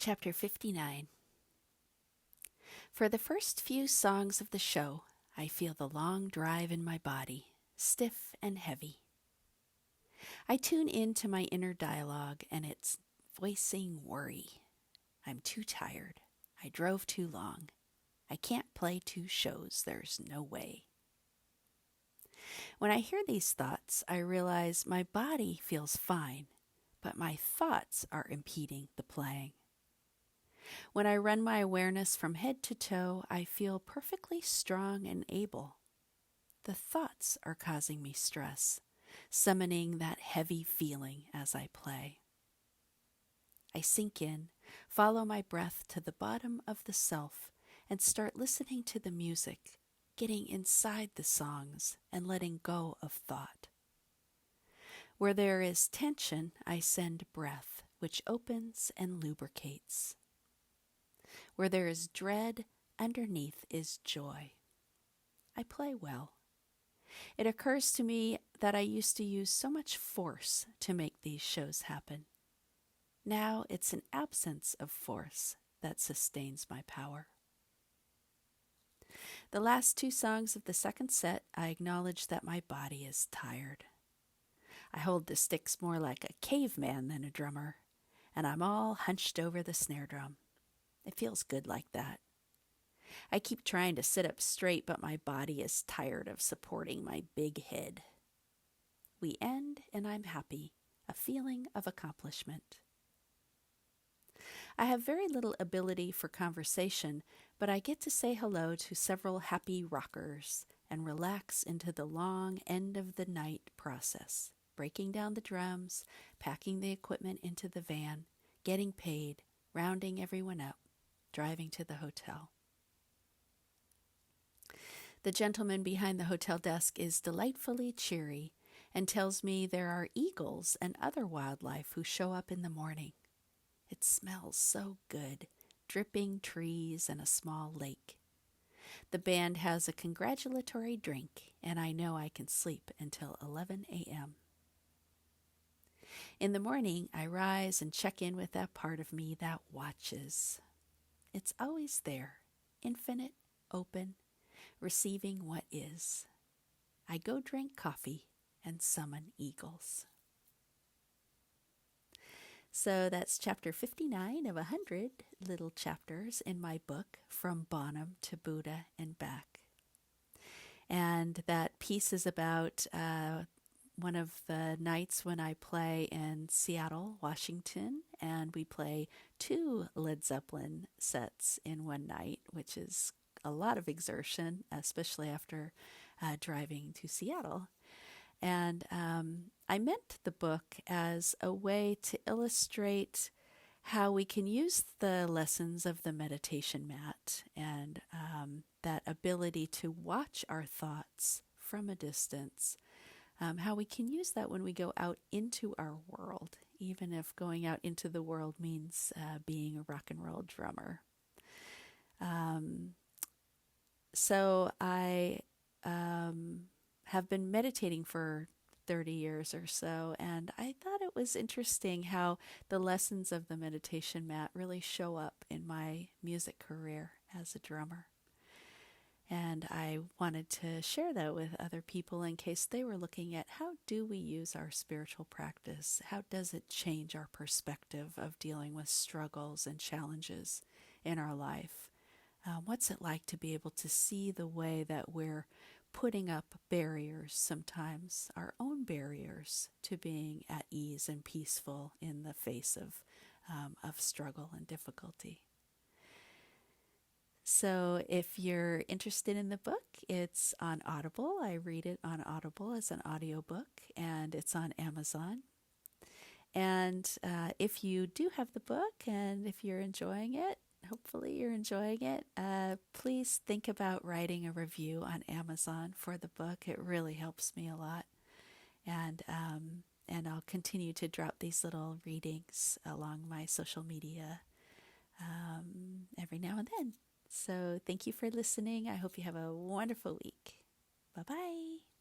Chapter 59. For the first few songs of the show, I feel the long drive in my body, stiff and heavy. I tune into my inner dialogue and it's voicing worry. I'm too tired. I drove too long. I can't play 2 shows. There's no way. When I hear these thoughts, I realize my body feels fine, but my thoughts are impeding the playing. When I run my awareness from head to toe, I feel perfectly strong and able. The thoughts are causing me stress, summoning that heavy feeling as I play. I sink in, follow my breath to the bottom of the self, and start listening to the music, getting inside the songs and letting go of thought. Where there is tension, I send breath, which opens and lubricates. Where there is dread, underneath is joy. I play well. It occurs to me that I used to use so much force to make these shows happen. Now it's an absence of force that sustains my power. The last 2 songs of the second set, I acknowledge that my body is tired. I hold the sticks more like a caveman than a drummer, and I'm all hunched over the snare drum. It feels good like that. I keep trying to sit up straight, but my body is tired of supporting my big head. We end, and I'm happy, a feeling of accomplishment. I have very little ability for conversation, but I get to say hello to several happy rockers and relax into the long end of the night process, breaking down the drums, packing the equipment into the van, getting paid, rounding everyone up, driving to the hotel. The gentleman behind the hotel desk is delightfully cheery and tells me there are eagles and other wildlife who show up in the morning. It smells so good, dripping trees and a small lake. The band has a congratulatory drink, and I know I can sleep until 11 a.m. In the morning, I rise and check in with that part of me that watches. It's always there, infinite, open, receiving what is. I go drink coffee and summon eagles. So that's chapter 59 of 100 little chapters in my book, From Bonham to Buddha and Back. And that piece is about one of the nights when I play in Seattle, Washington, and we play 2 Led Zeppelin sets in one night, which is a lot of exertion, especially after driving to Seattle. And I meant the book as a way to illustrate how we can use the lessons of the meditation mat and that ability to watch our thoughts from a distance, how we can use that when we go out into our world, even if going out into the world means being a rock and roll drummer. So I have been meditating for 30 years or so, and I thought it was interesting how the lessons of the meditation mat really show up in my music career as a drummer. And I wanted to share that with other people in case they were looking at how do we use our spiritual practice? How does it change our perspective of dealing with struggles and challenges in our life? What's it like to be able to see the way that we're putting up barriers sometimes, our own barriers to being at ease and peaceful in the face of struggle and difficulty? So if you're interested in the book, it's on Audible. I read it on Audible as an audiobook, and it's on Amazon. And if you do have the book and if you're enjoying it, hopefully you're enjoying it, please think about writing a review on Amazon for the book. It really helps me a lot. And I'll continue to drop these little readings along my social media every now and then. So thank you for listening. I hope you have a wonderful week. Bye-bye.